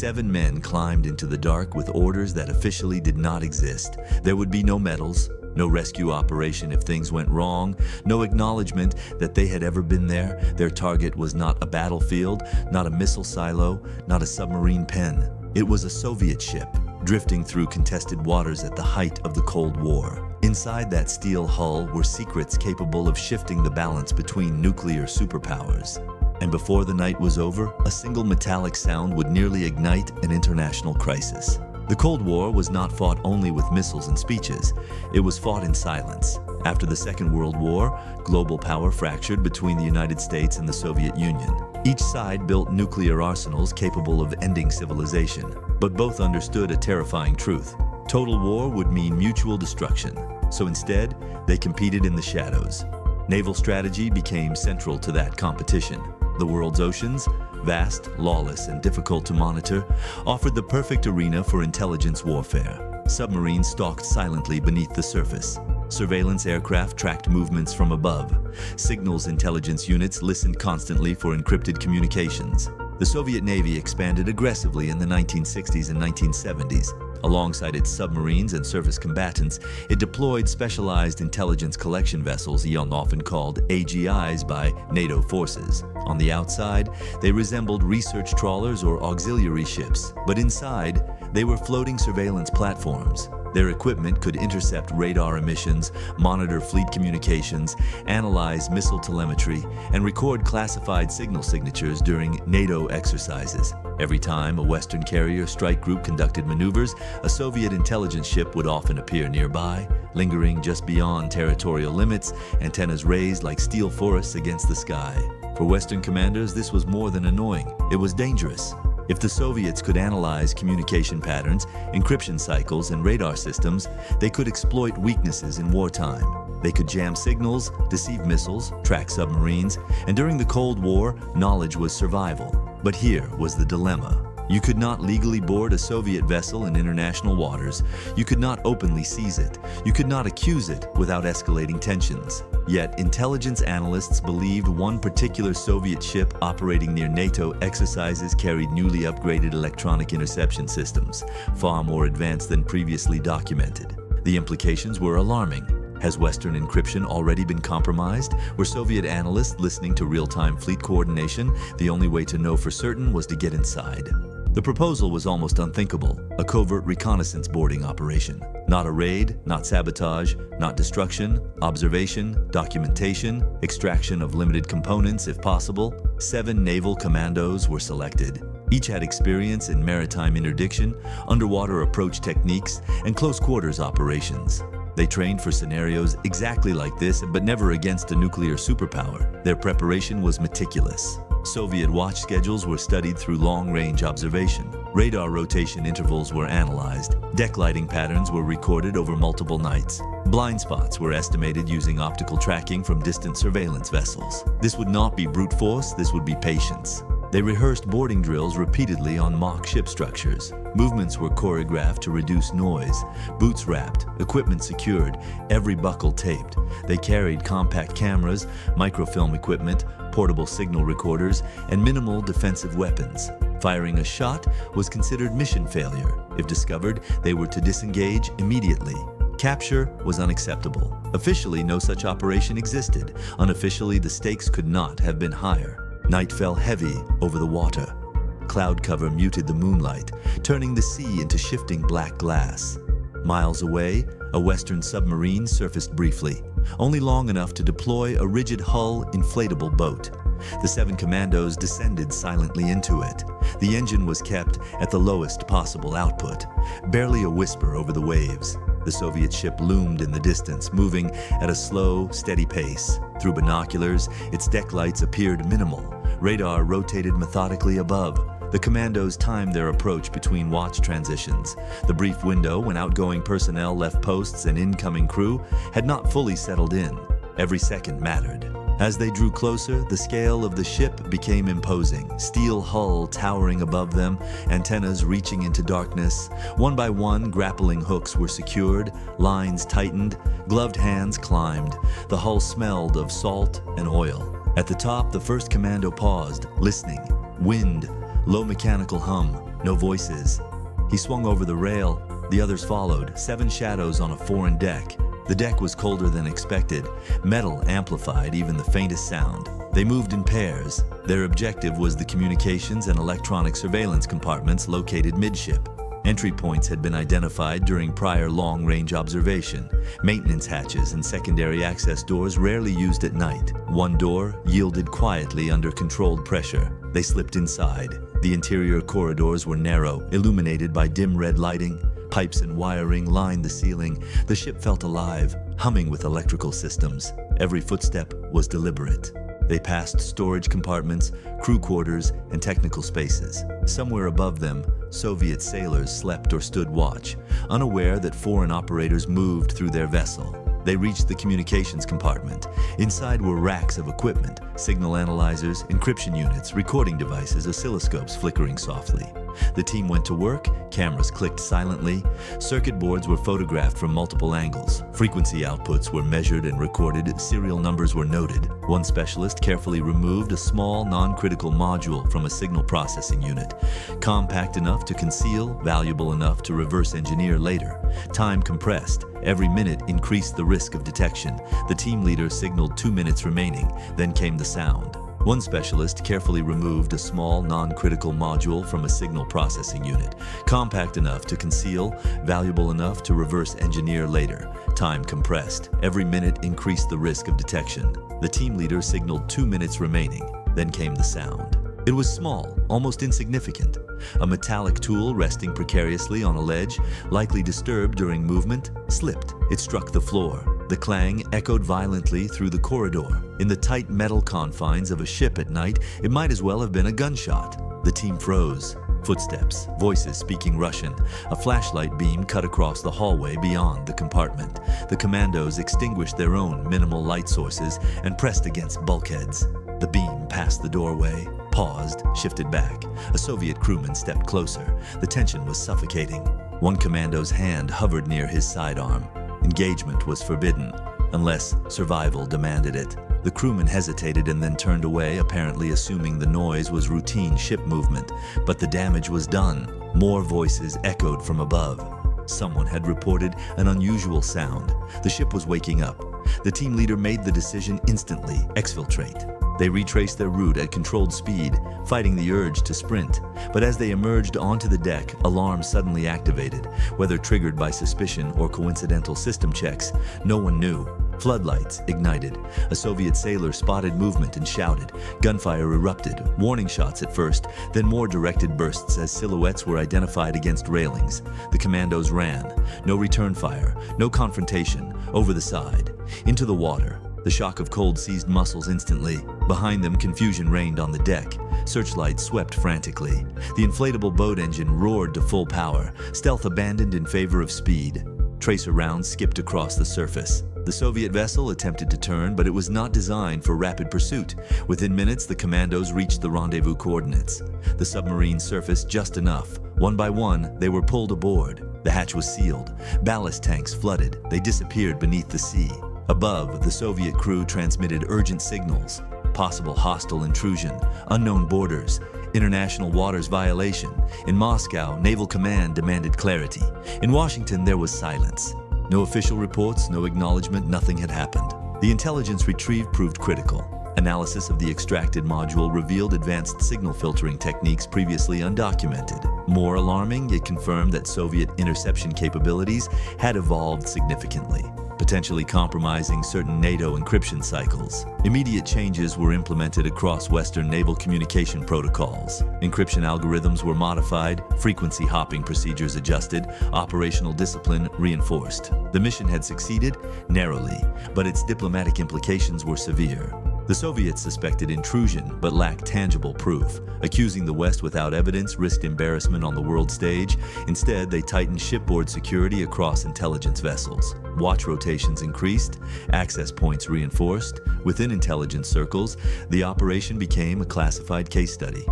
7 men climbed into the dark with orders that officially did not exist. There would be no medals, no rescue operation if things went wrong, no acknowledgement that they had ever been there. Their target was not a battlefield, not a missile silo, not a submarine pen. It was a Soviet ship, drifting through contested waters at the height of the Cold War. Inside that steel hull were secrets capable of shifting the balance between nuclear superpowers. And before the night was over, a single metallic sound would nearly ignite an international crisis. The Cold War was not fought only with missiles and speeches. It was fought in silence. After the Second World War, global power fractured between the United States and the Soviet Union. Each side built nuclear arsenals capable of ending civilization, but both understood a terrifying truth. Total war would mean mutual destruction. So instead, they competed in the shadows. Naval strategy became central to that competition. The world's oceans, vast, lawless, and difficult to monitor, offered the perfect arena for intelligence warfare. Submarines stalked silently beneath the surface. Surveillance aircraft tracked movements from above. Signals intelligence units listened constantly for encrypted communications. The Soviet Navy expanded aggressively in the 1960s and 1970s. Alongside its submarines and surface combatants, it deployed specialized intelligence collection vessels, often called AGIs by NATO forces. On the outside, they resembled research trawlers or auxiliary ships, but inside, they were floating surveillance platforms. Their equipment could intercept radar emissions, monitor fleet communications, analyze missile telemetry, and record classified signal signatures during NATO exercises. Every time a Western carrier strike group conducted maneuvers, a Soviet intelligence ship would often appear nearby, lingering just beyond territorial limits, antennas raised like steel forests against the sky. For Western commanders, this was more than annoying. It was dangerous. If the Soviets could analyze communication patterns, encryption cycles, and radar systems, they could exploit weaknesses in wartime. They could jam signals, deceive missiles, track submarines, and during the Cold War, knowledge was survival. But here was the dilemma. You could not legally board a Soviet vessel in international waters. You could not openly seize it. You could not accuse it without escalating tensions. Yet, intelligence analysts believed one particular Soviet ship operating near NATO exercises carried newly upgraded electronic interception systems, far more advanced than previously documented. The implications were alarming. Has Western encryption already been compromised? Were Soviet analysts listening to real-time fleet coordination? The only way to know for certain was to get inside. The proposal was almost unthinkable, a covert reconnaissance boarding operation. Not a raid, not sabotage, not destruction, observation, documentation, extraction of limited components if possible. 7 naval commandos were selected. Each had experience in maritime interdiction, underwater approach techniques, and close quarters operations. They trained for scenarios exactly like this, but never against a nuclear superpower. Their preparation was meticulous. Soviet watch schedules were studied through long-range observation. Radar rotation intervals were analyzed. Deck lighting patterns were recorded over multiple nights. Blind spots were estimated using optical tracking from distant surveillance vessels. This would not be brute force, this would be patience. They rehearsed boarding drills repeatedly on mock ship structures. Movements were choreographed to reduce noise. Boots wrapped, equipment secured, every buckle taped. They carried compact cameras, microfilm equipment, portable signal recorders, and minimal defensive weapons. Firing a shot was considered mission failure. If discovered, they were to disengage immediately. Capture was unacceptable. Officially, no such operation existed. Unofficially, the stakes could not have been higher. Night fell heavy over the water. Cloud cover muted the moonlight, turning the sea into shifting black glass. Miles away, a Western submarine surfaced briefly, only long enough to deploy a rigid-hull, inflatable boat. The 7 commandos descended silently into it. The engine was kept at the lowest possible output, barely a whisper over the waves. The Soviet ship loomed in the distance, moving at a slow, steady pace. Through binoculars, its deck lights appeared minimal. Radar rotated methodically above. The commandos timed their approach between watch transitions. The brief window when outgoing personnel left posts and incoming crew had not fully settled in. Every second mattered. As they drew closer, the scale of the ship became imposing. Steel hull towering above them, antennas reaching into darkness. One by one, grappling hooks were secured, lines tightened, gloved hands climbed. The hull smelled of salt and oil. At the top, the first commando paused, listening. Wind, low mechanical hum. no voices. He swung over the rail. The others followed, 7 shadows on a foreign deck. The deck was colder than expected. Metal amplified even the faintest sound. They moved in pairs. Their objective was the communications and electronic surveillance compartments located midship. Entry points had been identified during prior long-range observation. Maintenance hatches and secondary access doors rarely used at night. One door yielded quietly under controlled pressure. They slipped inside. The interior corridors were narrow, illuminated by dim red lighting. Pipes and wiring lined the ceiling. The ship felt alive, humming with electrical systems. Every footstep was deliberate. They passed storage compartments, crew quarters, and technical spaces. Somewhere above them, Soviet sailors slept or stood watch, unaware that foreign operators moved through their vessel. They reached the communications compartment. Inside were racks of equipment, signal analyzers, encryption units, recording devices, oscilloscopes flickering softly. The team went to work, cameras clicked silently, circuit boards were photographed from multiple angles, frequency outputs were measured and recorded, serial numbers were noted. One specialist carefully removed a small, non-critical module from a signal processing unit, compact enough to conceal, valuable enough to reverse engineer later. Time compressed. Every minute increased the risk of detection. The team leader signaled 2 minutes remaining, then came the sound. One specialist carefully removed a small, non-critical module from a signal processing unit, compact enough to conceal, valuable enough to reverse engineer later. Time compressed. Every minute increased the risk of detection. The team leader signaled 2 minutes remaining, then came the sound. It was small, almost insignificant. A metallic tool resting precariously on a ledge, likely disturbed during movement, slipped. It struck the floor. The clang echoed violently through the corridor. In the tight metal confines of a ship at night, it might as well have been a gunshot. The team froze. Footsteps, voices speaking Russian. A flashlight beam cut across the hallway beyond the compartment. The Commandos extinguished their own minimal light sources and pressed against bulkheads. The beam passed the doorway, paused, shifted back. A Soviet crewman stepped closer. The tension was suffocating. One commando's hand hovered near his sidearm. Engagement was forbidden, unless survival demanded it. The crewman hesitated and then turned away, apparently assuming the noise was routine ship movement. But the damage was done. More voices echoed from above. Someone had reported an unusual sound. The ship was waking up. The team leader made the decision instantly: exfiltrate. They retraced their route at controlled speed, fighting the urge to sprint. But as they emerged onto the deck, alarms suddenly activated. Whether triggered by suspicion or coincidental system checks, no one knew. Floodlights ignited. A Soviet sailor spotted movement and shouted. Gunfire erupted, warning shots at first, then more directed bursts as silhouettes were identified against railings. The Commandos ran. No return fire, no confrontation. Over the side, into the water. The shock of cold seized muscles instantly. Behind them, confusion reigned on the deck. Searchlights swept frantically. The inflatable boat engine roared to full power. Stealth abandoned in favor of speed. Tracer rounds skipped across the surface. The Soviet vessel attempted to turn, but it was not designed for rapid pursuit. Within minutes, the Commandos reached the rendezvous coordinates. The submarine surfaced just enough. One by one, they were pulled aboard. The hatch was sealed. Ballast tanks flooded. They disappeared beneath the sea. Above, the Soviet crew transmitted urgent signals. Possible hostile intrusion, unknown borders, international waters violation. In Moscow, Naval Command demanded clarity. In Washington, there was silence. No official reports, no acknowledgement, nothing had happened. The intelligence retrieved proved critical. Analysis of the extracted module revealed advanced signal filtering techniques previously undocumented. More alarming, it confirmed that Soviet interception capabilities had evolved significantly, potentially compromising certain NATO encryption cycles. Immediate changes were implemented across Western naval communication protocols. Encryption algorithms were modified, frequency hopping procedures adjusted, operational discipline reinforced. The mission had succeeded narrowly, but its diplomatic implications were severe. The Soviets suspected intrusion but lacked tangible proof. Accusing the West without evidence risked embarrassment on the world stage. Instead, they tightened shipboard security across intelligence vessels. Watch rotations increased, access points reinforced. Within intelligence circles, the operation became a classified case study.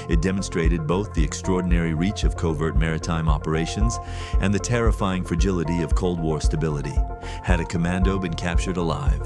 It demonstrated both the extraordinary reach of covert maritime operations and the terrifying fragility of Cold War stability. Had a commando been captured alive?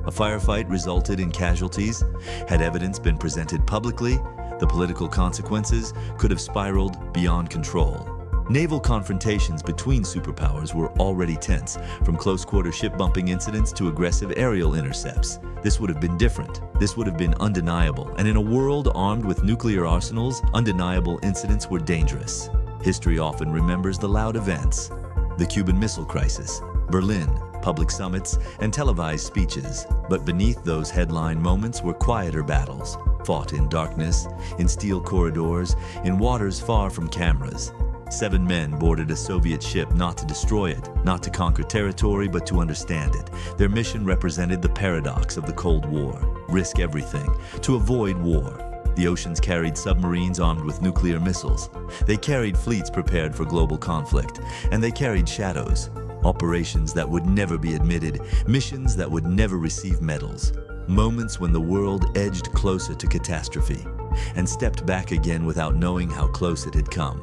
A firefight resulted in casualties. Had evidence been presented publicly, The political consequences could have spiraled beyond control. Naval confrontations between superpowers were already tense, from close-quarter ship-bumping incidents to aggressive aerial intercepts. This would have been different. This would have been undeniable. And in a world armed with nuclear arsenals, undeniable incidents were dangerous. History often remembers the loud events: the Cuban Missile Crisis, Berlin, public summits, and televised speeches. But beneath those headline moments were quieter battles, fought in darkness, in steel corridors, in waters far from cameras. 7 men boarded a Soviet ship not to destroy it, not to conquer territory, but to understand it. Their mission represented the paradox of the Cold War: risk everything to avoid war. The oceans carried submarines armed with nuclear missiles. They carried fleets prepared for global conflict. And they carried shadows, operations that would never be admitted, missions that would never receive medals. Moments when the world edged closer to catastrophe and stepped back again without knowing how close it had come.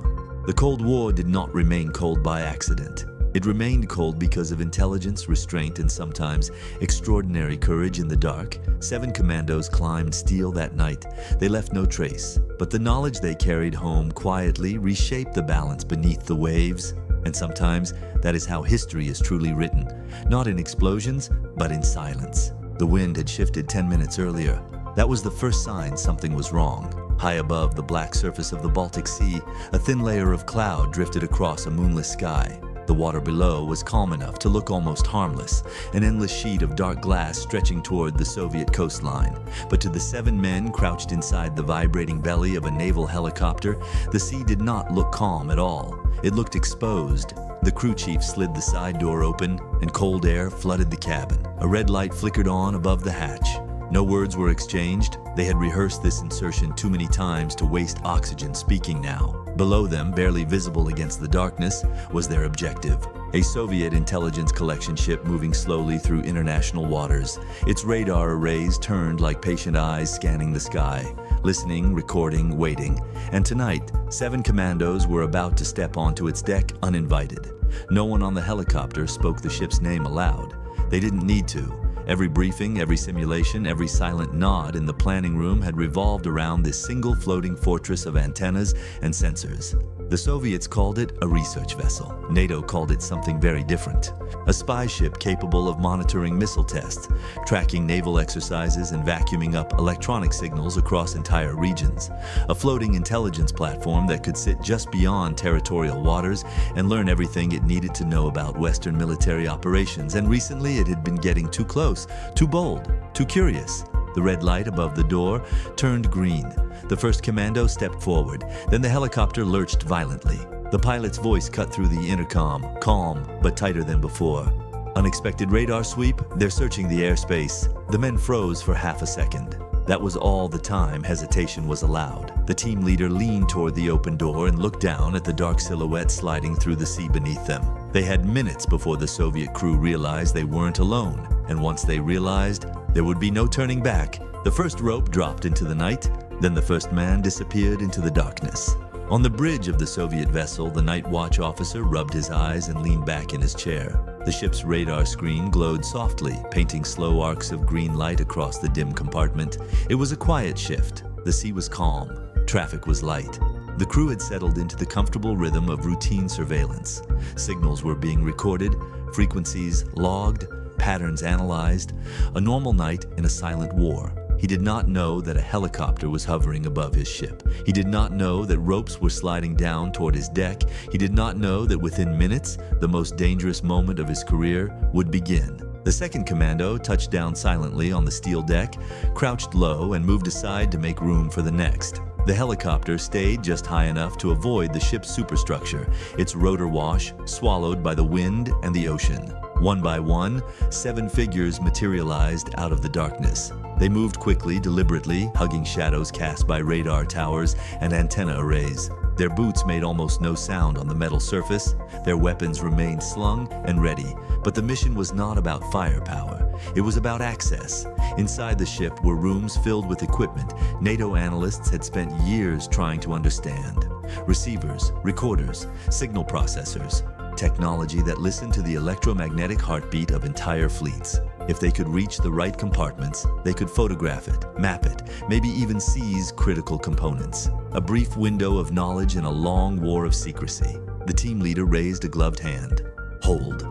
The Cold War did not remain cold by accident. It remained cold because of intelligence, restraint, and sometimes extraordinary courage in the dark. 7 commandos climbed steel that night. They left no trace, but the knowledge they carried home quietly reshaped the balance beneath the waves. And sometimes that is how history is truly written, not in explosions, but in silence. The wind had shifted 10 minutes earlier. That was the first sign something was wrong. High above the black surface of the Baltic Sea, a thin layer of cloud drifted across a moonless sky. The water below was calm enough to look almost harmless, an endless sheet of dark glass stretching toward the Soviet coastline. But to the 7 men crouched inside the vibrating belly of a naval helicopter, the sea did not look calm at all. It looked exposed. The crew chief slid the side door open, and cold air flooded the cabin. A red light flickered on above the hatch. No words were exchanged. They had rehearsed this insertion too many times to waste oxygen speaking now. Below them, barely visible against the darkness, was their objective: a Soviet intelligence collection ship moving slowly through international waters. Its radar arrays turned like patient eyes scanning the sky, listening, recording, waiting. And tonight, 7 commandos were about to step onto its deck uninvited. No one on the helicopter spoke the ship's name aloud. They didn't need to. Every briefing, every simulation, every silent nod in the planning room had revolved around this single floating fortress of antennas and sensors. The Soviets called it a research vessel. NATO called it something very different: a spy ship capable of monitoring missile tests, tracking naval exercises, and vacuuming up electronic signals across entire regions. A floating intelligence platform that could sit just beyond territorial waters and learn everything it needed to know about Western military operations. And recently it had been getting too close, too bold, too curious. The red light above the door turned green. The first commando stepped forward. Then the helicopter lurched violently. The pilot's voice cut through the intercom, calm but tighter than before. Unexpected radar sweep. They're searching the airspace. The men froze for half a second. That was all the time hesitation was allowed. The team leader leaned toward the open door and looked down at the dark silhouette sliding through the sea beneath them. They had minutes before the Soviet crew realized they weren't alone. And once they realized, there would be no turning back. The first rope dropped into the night. Then the first man disappeared into the darkness. On the bridge of the Soviet vessel, the night watch officer rubbed his eyes and leaned back in his chair. The ship's radar screen glowed softly, painting slow arcs of green light across the dim compartment. It was a quiet shift. The sea was calm. Traffic was light. The crew had settled into the comfortable rhythm of routine surveillance. Signals were being recorded, frequencies logged, patterns analyzed. A normal night in a silent war. He did not know that a helicopter was hovering above his ship. He did not know that ropes were sliding down toward his deck. He did not know that within minutes, the most dangerous moment of his career would begin. The second commando touched down silently on the steel deck, crouched low, and moved aside to make room for the next. The helicopter stayed just high enough to avoid the ship's superstructure, its rotor wash swallowed by the wind and the ocean. One by one, 7 figures materialized out of the darkness. They moved quickly, deliberately, hugging shadows cast by radar towers and antenna arrays. Their boots made almost no sound on the metal surface. Their weapons remained slung and ready. But the mission was not about firepower. It was about access. Inside the ship were rooms filled with equipment NATO analysts had spent years trying to understand. Receivers, recorders, signal processors. Technology that listened to the electromagnetic heartbeat of entire fleets. If they could reach the right compartments, they could photograph it, map it, maybe even seize critical components. A brief window of knowledge in a long war of secrecy. The team leader raised a gloved hand. Hold.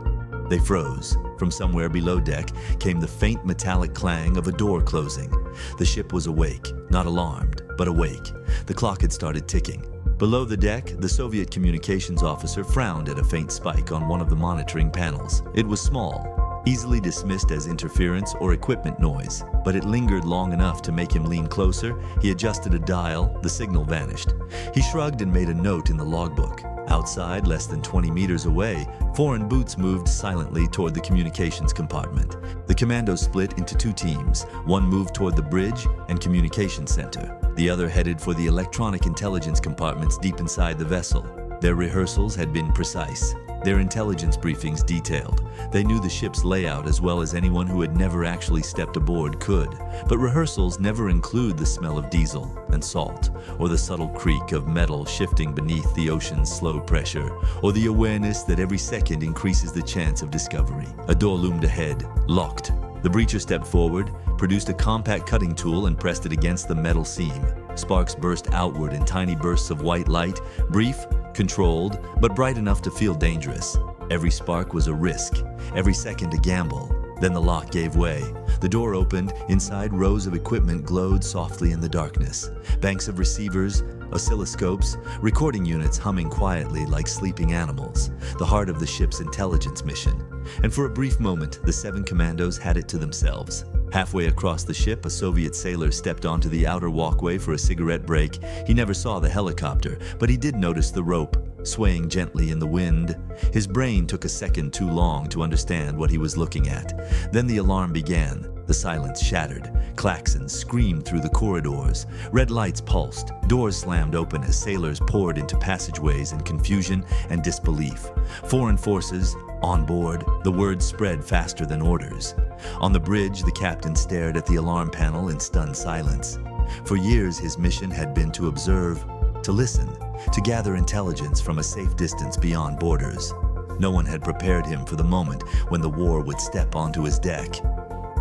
They froze. From somewhere below deck came the faint metallic clang of a door closing. The ship was awake, not alarmed, but awake. The clock had started ticking. Below the deck, the Soviet communications officer frowned at a faint spike on one of the monitoring panels. It was small, easily dismissed as interference or equipment noise, but it lingered long enough to make him lean closer. He adjusted a dial, the signal vanished. He shrugged and made a note in the logbook. Outside, less than 20 meters away, foreign boots moved silently toward the communications compartment. The Commandos split into two teams. One moved toward the bridge and communications center. The other headed for the electronic intelligence compartments deep inside the vessel. Their rehearsals had been precise, their intelligence briefings detailed. They knew the ship's layout as well as anyone who had never actually stepped aboard could. But rehearsals never include the smell of diesel and salt, or the subtle creak of metal shifting beneath the ocean's slow pressure, or the awareness that every second increases the chance of discovery. A door loomed ahead, locked. The breacher stepped forward, produced a compact cutting tool and pressed it against the metal seam. Sparks burst outward in tiny bursts of white light, brief, controlled, but bright enough to feel dangerous. Every spark was a risk, every second a gamble. Then the lock gave way. The door opened. Inside, rows of equipment glowed softly in the darkness. Banks of receivers, oscilloscopes, recording units humming quietly like sleeping animals, the heart of the ship's intelligence mission. And for a brief moment, the 7 Commandos had it to themselves. Halfway across the ship, a Soviet sailor stepped onto the outer walkway for a cigarette break. He never saw the helicopter, but he did notice the rope, swaying gently in the wind. His brain took a second too long to understand what he was looking at. Then the alarm began. The silence shattered. Klaxons screamed through the corridors. Red lights pulsed. Doors slammed open as sailors poured into passageways in confusion and disbelief. Foreign forces, on board. The word spread faster than orders. On the bridge, the captain stared at the alarm panel in stunned silence. For years, his mission had been to observe, to listen, to gather intelligence from a safe distance beyond borders. No one had prepared him for the moment when the war would step onto his deck.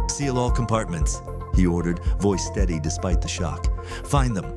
"Seal all compartments," he ordered, voice steady despite the shock. "Find them."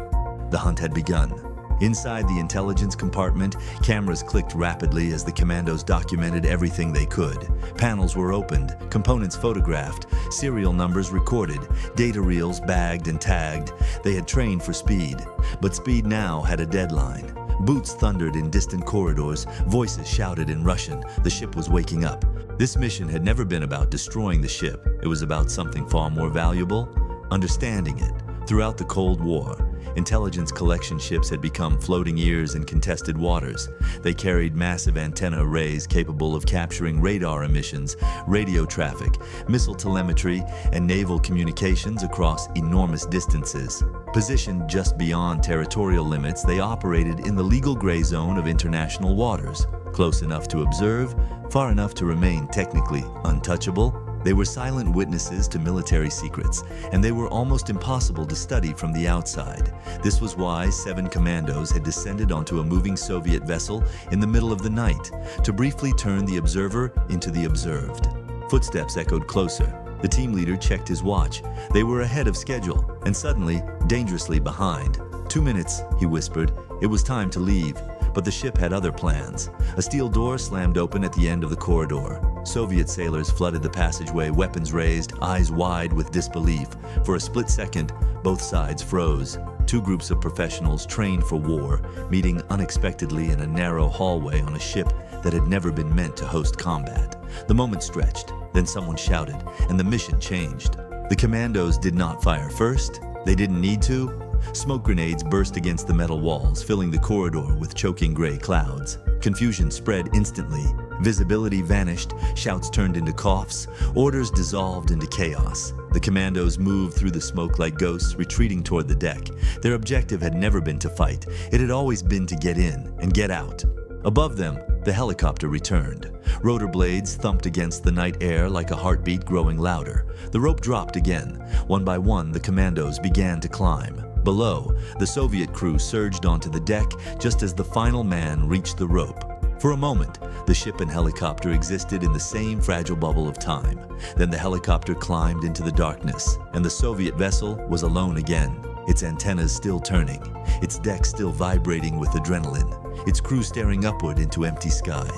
The hunt had begun. Inside the intelligence compartment, cameras clicked rapidly as the Commandos documented everything they could. Panels were opened, components photographed, serial numbers recorded, data reels bagged and tagged. They had trained for speed, but speed now had a deadline. Boots thundered in distant corridors, voices shouted in Russian. The ship was waking up. This mission had never been about destroying the ship. It was about something far more valuable, understanding it. Throughout the Cold War, intelligence collection ships had become floating ears in contested waters. They carried massive antenna arrays capable of capturing radar emissions, radio traffic, missile telemetry, and naval communications across enormous distances. Positioned just beyond territorial limits, they operated in the legal gray zone of international waters, close enough to observe, far enough to remain technically untouchable. They were silent witnesses to military secrets, and they were almost impossible to study from the outside. This was why 7 Commandos had descended onto a moving Soviet vessel in the middle of the night, to briefly turn the observer into the observed. Footsteps echoed closer. The team leader checked his watch. They were ahead of schedule, and suddenly, dangerously behind. 2 minutes, he whispered. It was time to leave. But the ship had other plans. A steel door slammed open at the end of the corridor. Soviet sailors flooded the passageway, weapons raised, eyes wide with disbelief. For a split second, both sides froze. 2 groups of professionals trained for war, meeting unexpectedly in a narrow hallway on a ship that had never been meant to host combat. The moment stretched, then someone shouted, and the mission changed. The Commandos did not fire first. They didn't need to. Smoke grenades burst against the metal walls, filling the corridor with choking gray clouds. Confusion spread instantly. Visibility vanished, shouts turned into coughs, orders dissolved into chaos. The Commandos moved through the smoke like ghosts, retreating toward the deck. Their objective had never been to fight. It had always been to get in and get out. Above them, the helicopter returned. Rotor blades thumped against the night air like a heartbeat growing louder. The rope dropped again. One by one, the Commandos began to climb. Below, the Soviet crew surged onto the deck just as the final man reached the rope. For a moment, the ship and helicopter existed in the same fragile bubble of time. Then the helicopter climbed into the darkness, and the Soviet vessel was alone again, its antennas still turning, its deck still vibrating with adrenaline, its crew staring upward into empty sky.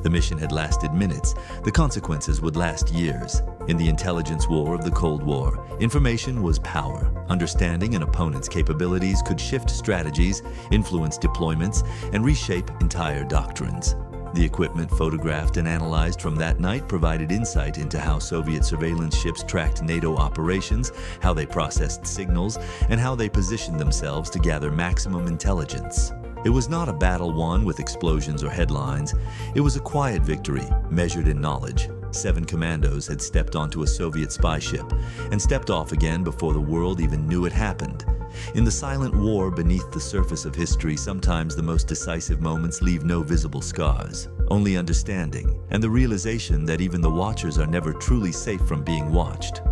The mission had lasted minutes. The consequences would last years. In the intelligence war of the Cold War, information was power. Understanding an opponent's capabilities could shift strategies, influence deployments, and reshape entire doctrines. The equipment photographed and analyzed from that night provided insight into how Soviet surveillance ships tracked NATO operations, how they processed signals, and how they positioned themselves to gather maximum intelligence. It was not a battle won with explosions or headlines. It was a quiet victory, measured in knowledge. 7 commandos had stepped onto a Soviet spy ship and stepped off again before the world even knew it happened. In the silent war beneath the surface of history, sometimes the most decisive moments leave no visible scars, only understanding and the realization that even the watchers are never truly safe from being watched.